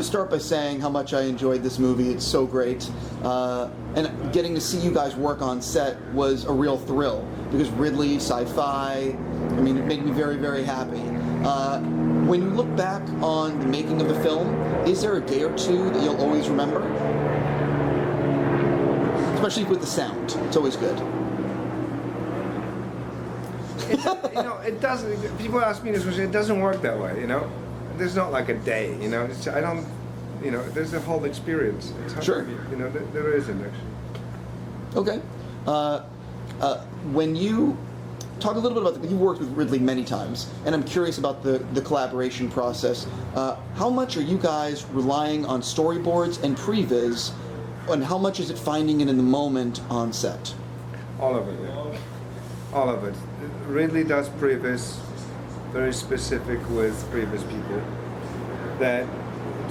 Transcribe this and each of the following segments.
to start by saying how much I enjoyed this movie. It's so great. And getting to see you guys work on set was a real thrill, because Ridley, sci-fi, I mean, it made me very, very happy. When you look back on the making of the film, is there a day or two that you'll always remember? Especially with the sound. It's always good. It doesn't. People ask me this question. It doesn't work that way. There's not like a day. I don't. There's a whole experience. It's sure. There isn't actually. Okay. When you talk a little bit about you worked with Ridley many times, and I'm curious about the collaboration process. How much are you guys relying on storyboards and previs, and how much is it finding it in the moment on set? All of it. Yeah. All of it. Ridley does previs, very specific with previous people. That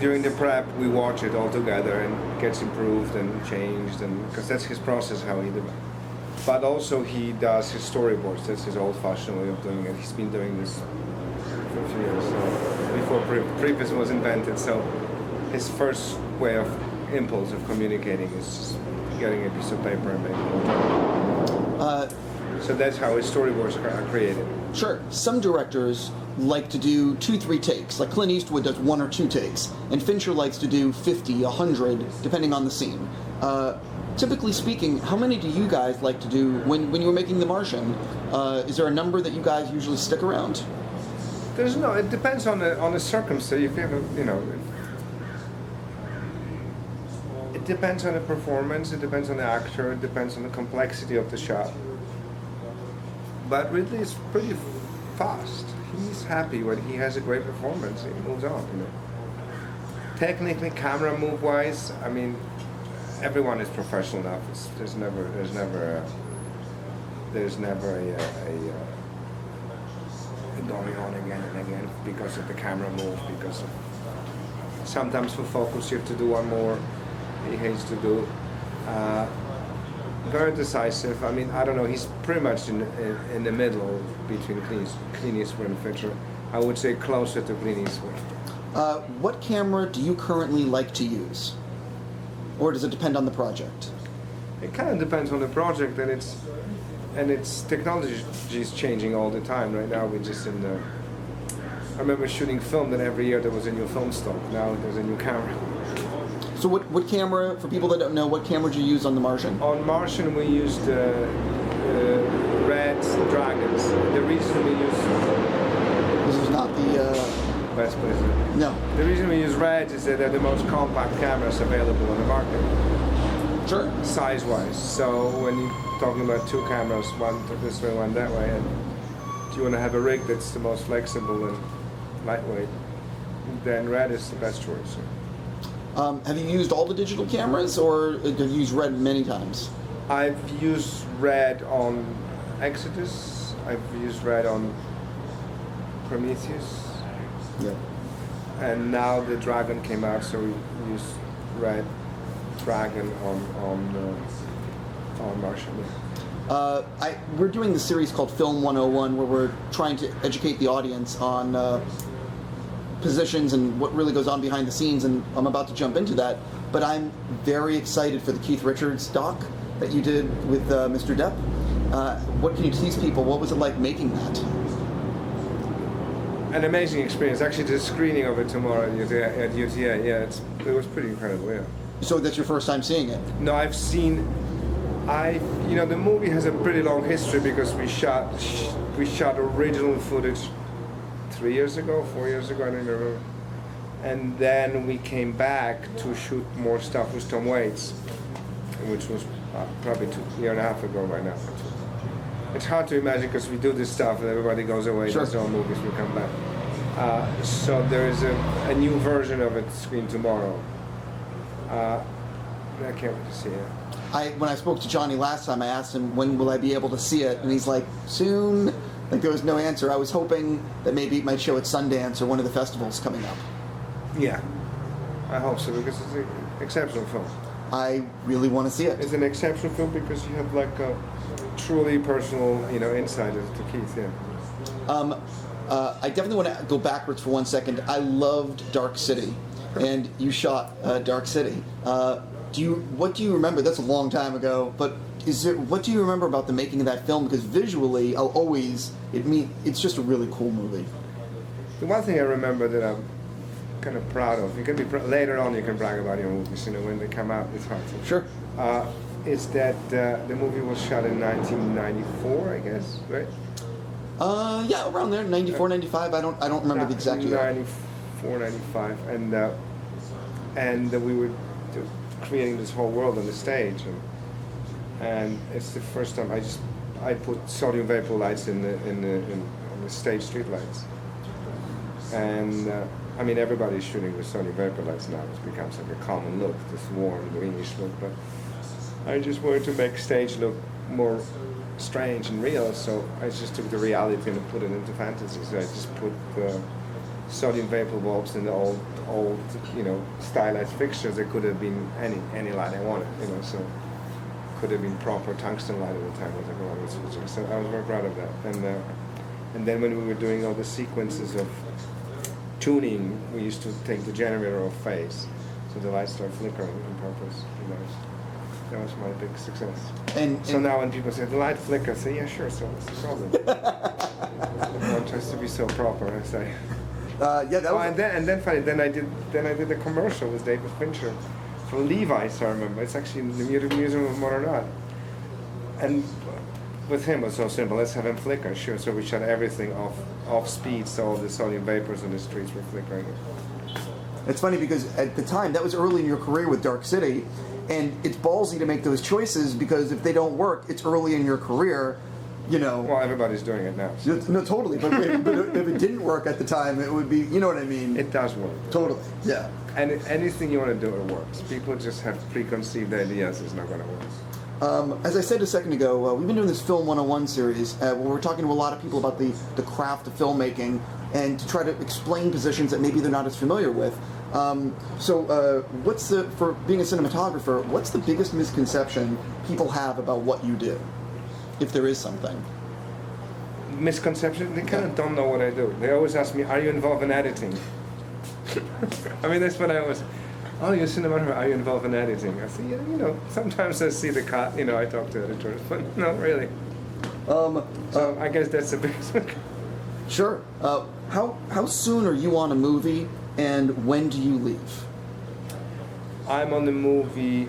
during the prep we watch it all together and gets improved and changed, and because that's his process, how he did it. But also he does his storyboards. That's his old-fashioned way of doing it. He's been doing this for a few years, before previs was invented. So his first way of impulse of communicating is just getting a piece of paper and making it. So that's how his storyboards are created. Sure. Some directors like to do 2-3 takes, like Clint Eastwood does 1 or 2 takes, and Fincher likes to do 50, 100, depending on the scene. Typically speaking, how many do you guys like to do when you were making The Martian? Is there a number that you guys usually stick around? There's no. It depends on the circumstance. If you have it depends on the performance. It depends on the actor. It depends on the complexity of the shot. But Ridley is pretty fast. He's happy when he has a great performance. He moves on. Technically, camera move-wise, I mean, everyone is professional enough. There's never a going on again and again because of the camera move. Because of sometimes for focus you have to do one more. He hates to do. Very decisive. I mean, I don't know. He's pretty much in the middle between Clint Eastwood and Fincher. I would say closer to Clint Eastwood. What camera do you currently like to use? Or does it depend on the project? It kind of depends on the project, and its technology is changing all the time. Right now, we're just in the. I remember shooting film that every year there was a new film stock. Now there's a new camera. So what camera, for people that don't know, what camera did you use on The Martian? On Martian, we used red dragons. The reason we used. This is not the. Best place. No. The reason we use red is that they're the most compact cameras available on the market. Sure. Size-wise. So when you're talking about 2 cameras, one this way, one that way, and if you want to have a rig that's the most flexible and lightweight, then red is the best choice. Have you used all the digital cameras, or have you used red many times? I've used red on Exodus. I've used red on Prometheus. Yeah. And now the Dragon came out, so we used red Dragon on Martian. We're doing this series called Film 101, where we're trying to educate the audience on positions and what really goes on behind the scenes, and I'm about to jump into that. But I'm very excited for the Keith Richards doc that you did with Mr. Depp. What can you tease people? What was it like making that? An amazing experience. Actually, the screening of it tomorrow at UTA, yeah, it was pretty incredible, yeah. So that's your first time seeing it? No, the movie has a pretty long history because we shot original footage 3 years ago, 4 years ago, I don't remember. And then we came back to shoot more stuff with Tom Waits, which was probably 2.5 years ago by now. It's hard to imagine because we do this stuff and everybody goes away. Sure. There's no movies, we come back. So there is a new version of it screened tomorrow. I can't wait to see it. When I spoke to Johnny last time, I asked him, when will I be able to see it? And he's like, soon. Like, there was no answer. I was hoping that maybe it might show at Sundance or one of the festivals coming up. Yeah, I hope so, because it's an exceptional film. I really want to see it. It's an exceptional film because you have like a truly personal, insight to Keith. Yeah. I definitely want to go backwards for 1 second. I loved Dark City. and you shot Dark City. What do you remember? That's a long time ago, but what do you remember about the making of that film? Because visually, it's just a really cool movie. The one thing I remember that I'm kind of proud of, you can be later on you can brag about your movies, when they come out, it's hard to. Sure. Is that the movie was shot in 1994, I guess, right? Yeah, around there, 94, 95. I don't remember the exact year. 94, 95, and we were creating this whole world on the stage, and it's the first time I put sodium vapor lights on the stage street lights, and everybody's shooting with sodium vapor lights now. It becomes like a common look, this warm greenish look, but I just wanted to make stage look more strange and real, so I just took the reality and put it into fantasy. So I just put sodium vapor bulbs in the old stylized fixtures. It could have been any light I wanted, so could have been proper tungsten light at the time, whatever I was switching. So I was very proud of that. And then when we were doing all the sequences of tuning, we used to take the generator off phase, so the lights start flickering on purpose. That was my big success. And now when people say the light flickers, I say, yeah, sure. So what's the problem? Everyone tries to be so proper. I say. Then I did the commercial with David Fincher for Levi's. I remember it's actually in the Museum of Modern Art, and with him it was so simple. Let's have him flicker, sure. So we shot everything off speed, so all the sodium vapors on the streets were flickering. It's funny because at the time that was early in your career with Dark City, and it's ballsy to make those choices because if they don't work, it's early in your career. Well, everybody's doing it now. So. No, totally. But if it didn't work at the time, it would be. You know what I mean? It does work. Totally. Yeah. And anything you want to do, it works. People just have preconceived ideas. It's not going to work. As I said a second ago, we've been doing this Film 101 series where we're talking to a lot of people about the craft of filmmaking and to try to explain positions that maybe they're not as familiar with. For being a cinematographer, what's the biggest misconception people have about what you do? If there is something. Misconception? They kind of don't know what I do. They always ask me, are you involved in editing? That's what I always, oh, you're a cinematographer, are you involved in editing? I say, sometimes I see the cut, I talk to editors, but not really. So I guess that's the biggest one. Sure. How soon are you on a movie, and when do you leave? I'm on the movie.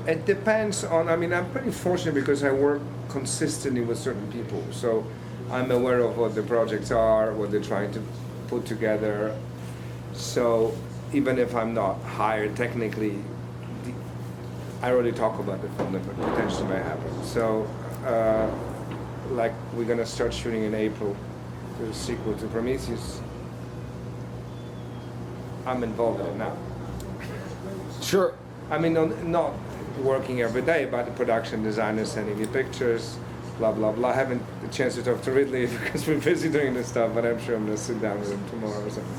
It depends on, I'm pretty fortunate because I work consistently with certain people. So I'm aware of what the projects are, what they're trying to put together. So even if I'm not hired technically, I already talk about the film that potentially may happen. So like we're going to start shooting in April, the sequel to Prometheus. I'm involved in it now. Sure. Not working every day, but the production designer sending me pictures, blah, blah, blah. I haven't the chance to talk to Ridley because we're busy doing this stuff, but I'm sure I'm going to sit down with him tomorrow or something.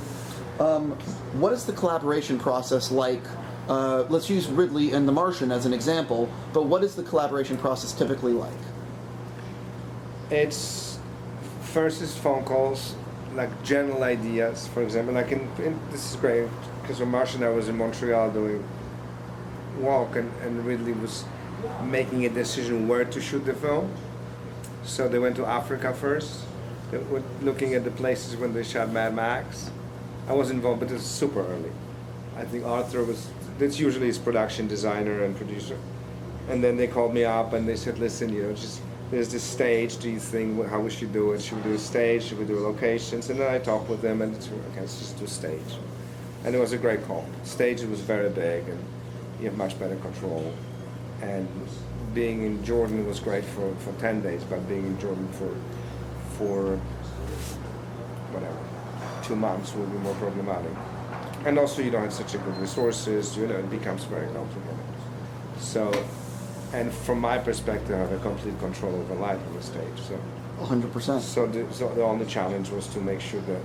What is the collaboration process like? Let's use Ridley and The Martian as an example, but what is the collaboration process typically like? It's first is phone calls, like general ideas, for example. Like this is great, because with Martian I was in Montreal doing walk and Ridley was making a decision where to shoot the film. So they went to Africa first. They were looking at the places when they shot Mad Max. I was involved, but it was super early. I think Arthur that's usually his production designer and producer. And then they called me up and they said, listen, there's this stage, do you think how we should do it? Should we do a stage? Should we do locations? And then I talked with them and let's just do stage. And it was a great call. Stage was very big and you have much better control. And being in Jordan was great for 10 days, but being in Jordan for whatever, 2 months will be more problematic. And also you don't have such a good resources, it becomes very complicated. So, and from my perspective, I have a complete control over light on the stage. So 100%. So the only challenge was to make sure that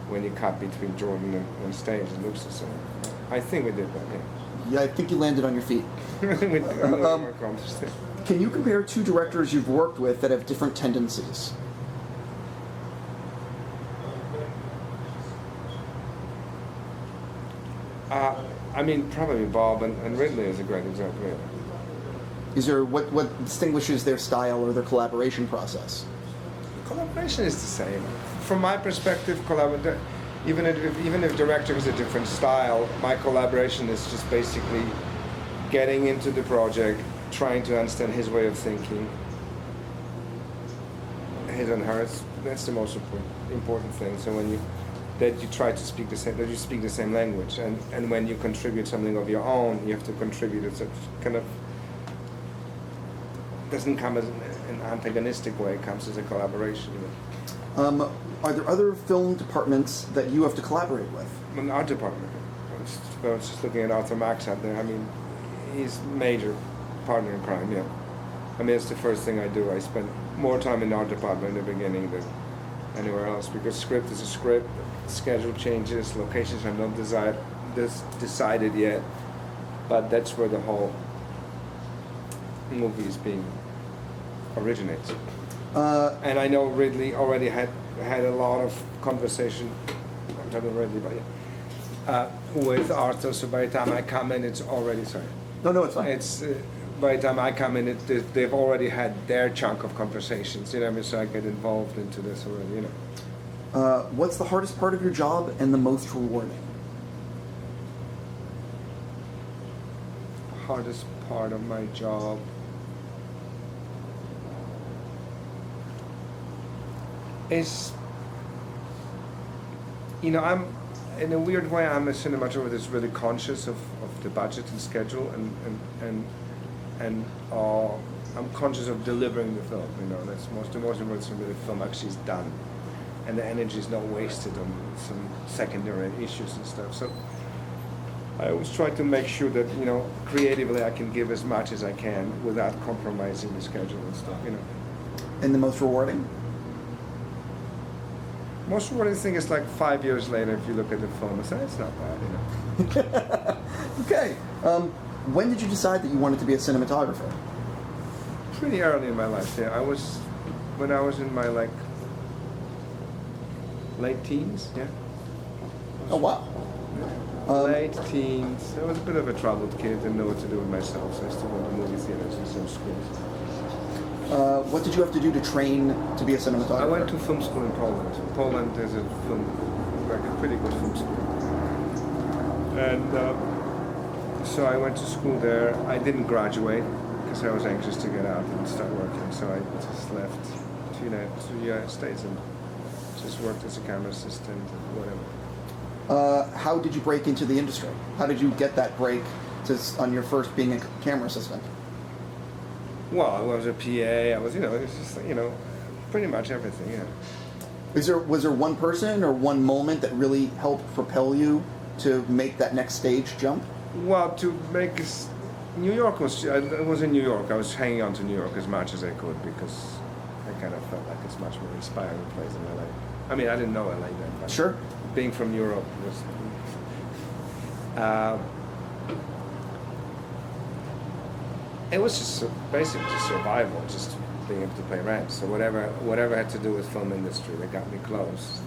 when you cut between Jordan and stage, it looks the same. I think we did that, yeah. Yeah, I think you landed on your feet. Can you compare two directors you've worked with that have different tendencies? I mean, probably Bob and Ridley is a great example. Yeah. Is there what distinguishes their style or their collaboration process? Collaboration is the same. From my perspective, even if director has a different style, my collaboration is just basically getting into the project, trying to understand his way of thinking, his and hers. That's the most important thing. So you try to speak the same language, and when you contribute something of your own, you have to contribute it. So kind of doesn't come as an antagonistic way. It comes as a collaboration. Are there other film departments that you have to collaborate with? An art department. I was just looking at Arthur Max out there. I mean, he's major partner in crime. Yeah. I mean, it's the first thing I do. I spend more time in the art department in the beginning than anywhere else, because script is a script. Schedule changes, locations are not decided yet, but that's where the whole movie is being originates. And I know Ridley already had a lot of conversation. I'm talking Ridley, but yeah, with Arthur. So by the time I come in, it's already sorry. No, it's fine. It's by the time I come in, they've already had their chunk of conversations. You know, I mean, so I get involved into this already. You know. What's the hardest part of your job and the most rewarding? Hardest part of my job. Is, you know, I'm in a weird way, I'm a cinematographer that's really conscious of the budget and schedule, and I'm conscious of delivering the film. You know, that's the most important thing. The film actually is done, and the energy is not wasted on some secondary issues and stuff. So I always try to make sure that, you know, creatively I can give as much as I can without compromising the schedule and stuff. You know. And the most rewarding? Most rewarding thing is like 5 years later, if you look at the film and say, it's not bad, you know. Okay. When did you decide that you wanted to be a cinematographer? Pretty early in my life, yeah. When I was in my late teens, yeah. Oh, wow. Late teens. I was a bit of a troubled kid, didn't know what to do with myself, so I used to go to movie theaters and some schools. What did you have to do to train to be a cinematographer? I went to film school in Poland. Poland is a pretty good film school. And so I went to school there. I didn't graduate because I was anxious to get out and start working. So I just left to the United States and just worked as a camera assistant and whatever. How did you break into the industry? How did you get that break on your first being a camera assistant? Well, I was a PA. I was, it was just, pretty much everything. Yeah. Was there one person or one moment that really helped propel you to make that next stage jump? Well, New York was. I was in New York. I was hanging on to New York as much as I could because I kind of felt like it's much more inspiring place than LA. I mean, I didn't know LA then. But sure. Being from Europe was. It was just basically just survival, just being able to pay rent. So whatever had to do with film industry that got me close,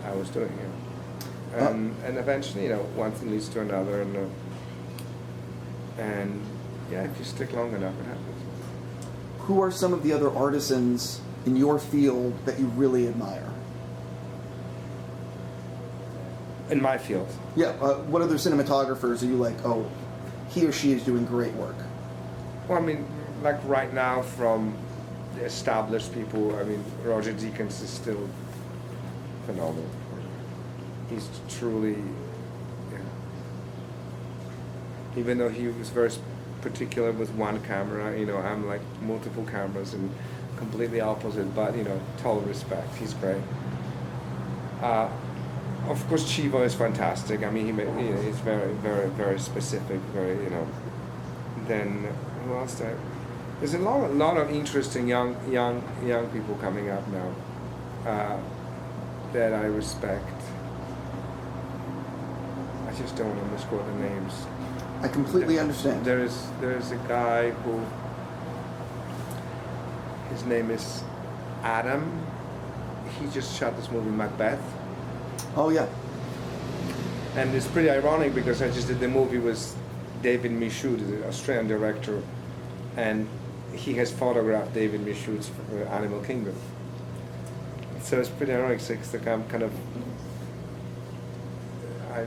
I was doing it. And eventually, one thing leads to another, and yeah, if you stick long enough, it happens. Who are some of the other artisans in your field that you really admire? In my field? Yeah, what other cinematographers are you like, oh, he or she is doing great work? Well, I mean, like right now from the established people, I mean, Roger Deakins is still phenomenal. He's truly, even though he was very particular with one camera, I'm like multiple cameras and completely opposite, but, total respect. He's great. Of course, Chivo is fantastic. I mean, he's very, very, very specific. Very, Then who else there? There's a lot of interesting young people coming up now that I respect. I just don't want to misquote the names. I completely understand. There's a guy who his name is Adam. He just shot this movie Macbeth. Oh yeah. And it's pretty ironic because I just did the movie with David Michaud, the Australian director, and he has photographed David Michaud's Animal Kingdom. So it's pretty ironic. So it's like I'm kind of, I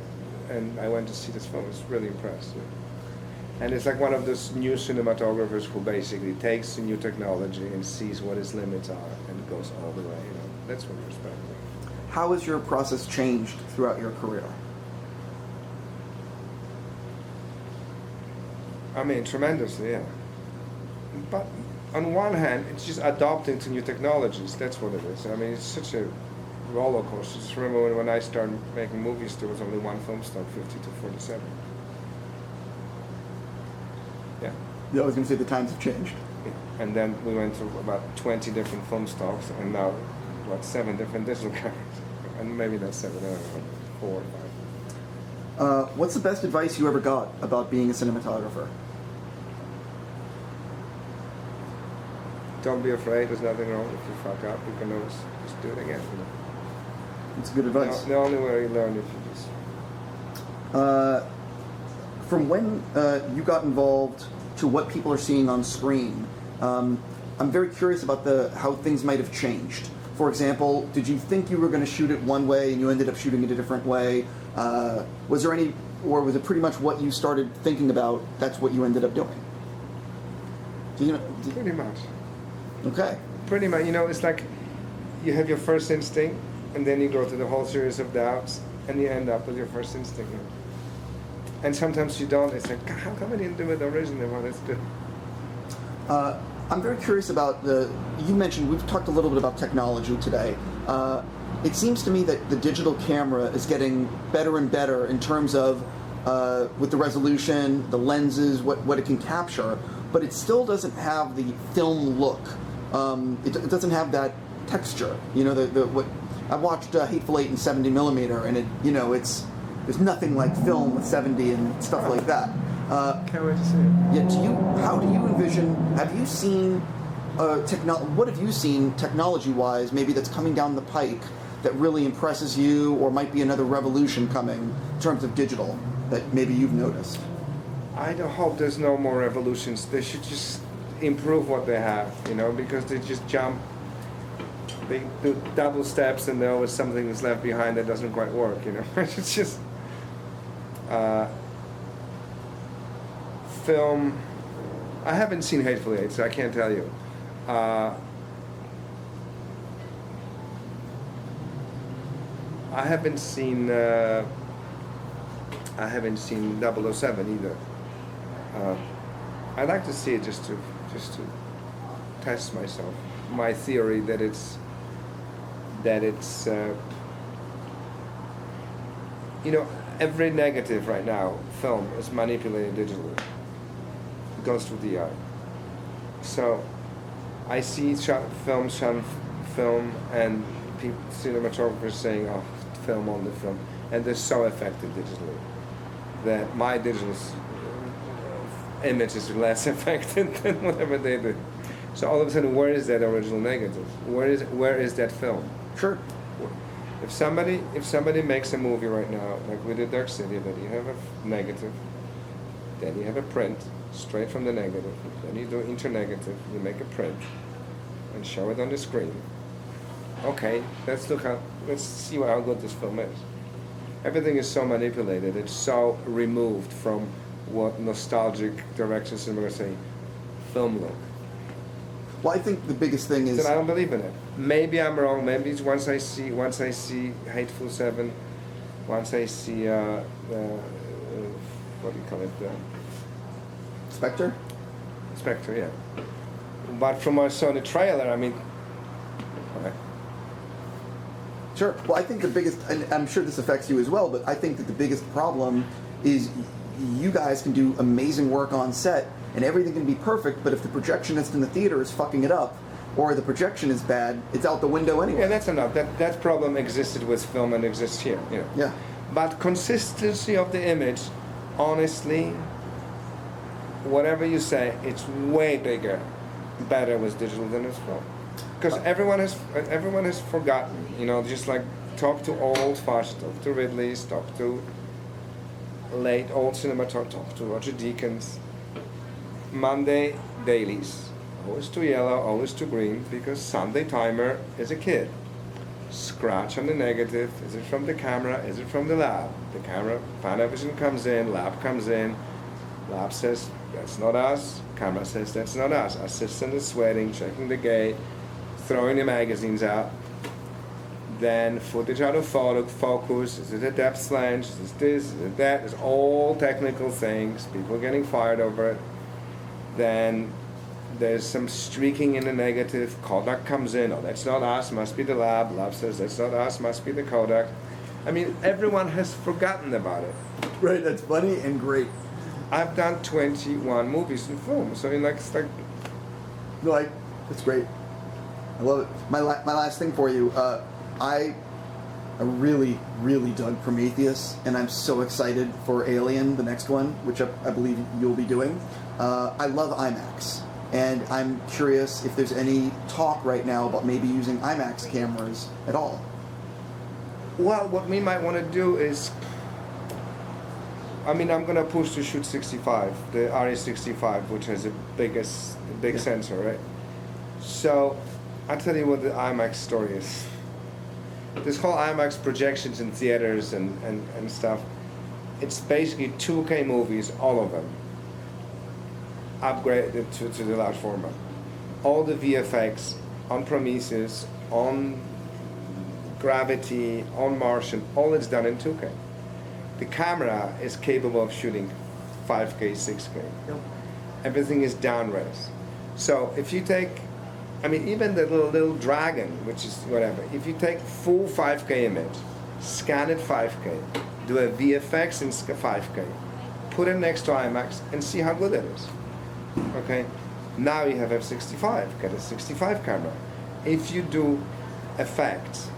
went to see this film. I was really impressed. Yeah. And it's like one of those new cinematographers who basically takes the new technology and sees what its limits are and goes all the way. You know, that's what I respect. How has your process changed throughout your career? I mean, tremendously, yeah. But on one hand, it's just adopting to new technologies. That's what it is. I mean, it's such a roller coaster. Just remember when I started making movies, there was only one film stock, 50 to 47. Yeah. Yeah, I was going to say the times have changed. Yeah. And then we went through about 20 different film stocks, and now, what, 7 different digital cameras. And maybe not 7, I don't know, 4 or 5. What's the best advice you ever got about being a cinematographer? Don't be afraid. There's nothing wrong. If you fuck up, you can always just do it again. You know? It's good advice. The only way you learn is you just. From when you got involved to what people are seeing on screen, I'm very curious about how things might have changed. For example, did you think you were going to shoot it one way and you ended up shooting it a different way? Was there any, or was it pretty much what you started thinking about, that's what you ended up doing? Pretty much. Okay. Pretty much. You know, it's like you have your first instinct, and then you go through the whole series of doubts, and you end up with your first instinct. And sometimes you don't. It's like, how come I didn't do it originally? Well, let's do it. I'm very curious about you mentioned, we've talked a little bit about technology today. It seems to me that the digital camera is getting better and better in terms of with the resolution, the lenses, what it can capture, but it still doesn't have the film look. It doesn't have that texture. You know, what I watched Hateful Eight in 70 millimeter, and there's nothing like film with 70 and stuff like that. Can't wait to see it. Yeah. How do you envision? Have you seen what have you seen technology-wise? Maybe that's coming down the pike that really impresses you, or might be another revolution coming in terms of digital that maybe you've noticed. I don't hope there's no more revolutions. They should just improve what they have, you know, because they just jump. They do double steps, and there always something is left behind that doesn't quite work, you know. It's just film. I haven't seen Hateful Eight, so I can't tell you. I haven't seen 007 either. I'd like to see it just to test myself. My theory that it's you know, every negative right now film is manipulated digitally. It goes through the eye. So I see film and cinematographers saying, "Oh, film on the film," and they're so effective digitally that my digital image is less effective than whatever they do. So all of a sudden, where is that original negative? Where is that film? Sure. If somebody makes a movie right now, like we did Dark City, that you have a negative, then you have a print straight from the negative, then you do internegative, you make a print, and show it on the screen. Okay, let's see how good this film is. Everything is so manipulated, it's so removed from what nostalgic directors are going to say, film look. Well, I think the biggest thing is that I don't believe in it. Maybe I'm wrong. Maybe it's once I see Hateful Seven, once I see what do you call it? Spectre. Spectre, yeah. But from what I saw in the trailer, I mean, okay. Sure. Well, I think the biggest, and I'm sure this affects you as well, but I think that the biggest problem is you guys can do amazing work on set and everything can be perfect, but if the projectionist in the theater is fucking it up, or the projection is bad, it's out the window anyway. Yeah, that's enough. That problem existed with film and exists here. You know. Yeah. But consistency of the image, honestly, whatever you say, it's way better with digital than with film. Because everyone has forgotten. You know, just like talk to old Fosh, talk to Ridley, talk to late old cinematographer to Roger Deakins. Monday dailies, always to yellow, always to green, because Sunday timer is a kid. Scratch on the negative. Is it from the camera? Is it from the lab? The camera, Panavision comes in, lab comes in. Lab says, that's not us. Camera says, that's not us. Assistant is sweating, checking the gate, throwing the magazines out. Then footage out of focus. Is it a depth lens? Is it this? Is it that? It's all technical things. People are getting fired over it. Then there's some streaking in the negative. Kodak comes in. Oh, that's not us. Must be the lab. Lab says, that's not us. Must be the Kodak. I mean, everyone has forgotten about it. Right, that's funny and great. I've done 21 movies in film, so it's like... No, it's great. I love it. My last thing for you, I really, really dug Prometheus, and I'm so excited for Alien, the next one, which I believe you'll be doing. I love IMAX, and I'm curious if there's any talk right now about maybe using IMAX cameras at all. Well, what we might want to do is... I mean, I'm going to push to shoot 65, the RE65, which has the big sensor, right? So, I'll tell you what the IMAX story is. This whole IMAX projections in theaters and stuff, it's basically 2K movies, all of them, upgraded to the large format. All the VFX on Prometheus, on Gravity, on Martian, all it's done in 2K. The camera is capable of shooting 5K, 6K. Yep. Everything is down-res. So if you take, I mean, even the little dragon, which is whatever, if you take full 5K image, scan it 5K, do a VFX in 5K, put it next to IMAX, and see how good it is. Okay? Now you have F65, get a 65 camera. If you do effects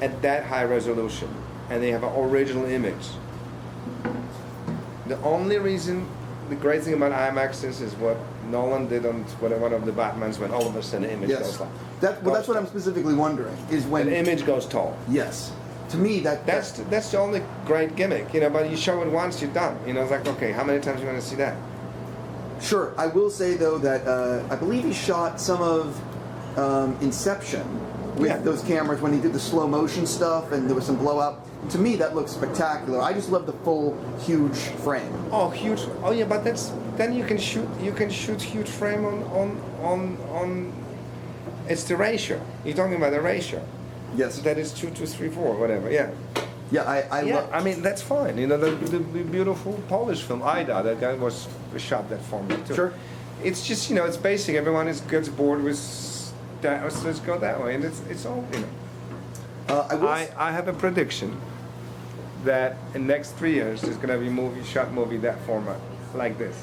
at that high resolution, and they have an original image. The only reason, the great thing about IMAX is what Nolan did on one of the Batmans, when all of a sudden the image goes like. That's what I'm specifically wondering, is when... the image goes tall. Yes. To me, that's the only great gimmick, but you show it once, you're done. It's like, okay, how many times are you going to see that? Sure. I will say, though, that I believe he shot some of Inception with those cameras when he did the slow motion stuff, and there was some blowout. To me, that looks spectacular. I just love the full, huge frame. Oh, huge! Oh, yeah, but then you can shoot huge frame on. It's the ratio. You're talking about the ratio. Yes. That is 2:3:4, whatever. Yeah. Yeah, I love. I mean, that's fine. The beautiful Polish film Ida, that guy was shot that format too. Sure. It's just it's basic. Everyone gets bored with that. So let's go that way, and it's all I have a prediction that in the next 3 years there's going to be movie that format, like this.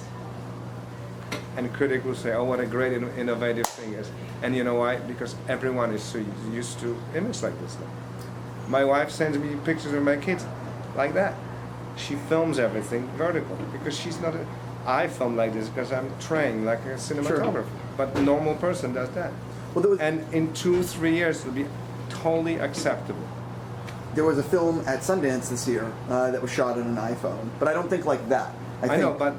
And critics will say, oh, what a great innovative thing is. And you know why? Because everyone is so used to images like this now. My wife sends me pictures of my kids like that. She films everything vertical because she's not I film like this because I'm trained like a cinematographer. Sure. But the normal person does that. Well, and in 2-3 years it'll be totally acceptable. There was a film at Sundance this year that was shot on an iPhone, but I don't think like that. I know, but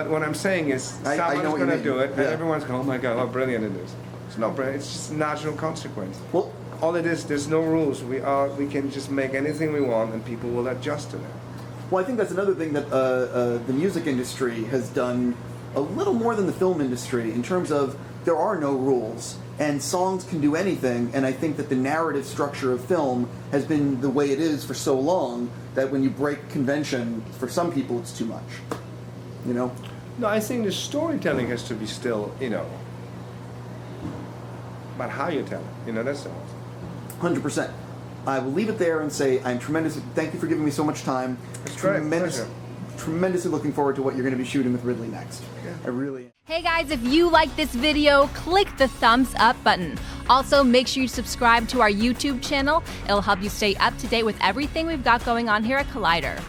what I'm saying is someone's going to do it, and everyone's going, oh my God, how brilliant it is. It's not brilliant, it's just a natural consequence. Well, all it is, there's no rules. We can just make anything we want, and people will adjust to that. Well, I think that's another thing that the music industry has done a little more than the film industry in terms of there are no rules, and songs can do anything, and I think that the narrative structure of film has been the way it is for so long that when you break convention, for some people it's too much. No, I think the storytelling has to be still, but how you tell it, that's all. 100%. I will leave it there and say thank you for giving me so much time. It's tremendously looking forward to what you're going to be shooting with Ridley next. Yeah. I really am. Hey guys, if you like this video, click the thumbs up button. Also, make sure you subscribe to our YouTube channel. It'll help you stay up to date with everything we've got going on here at Collider.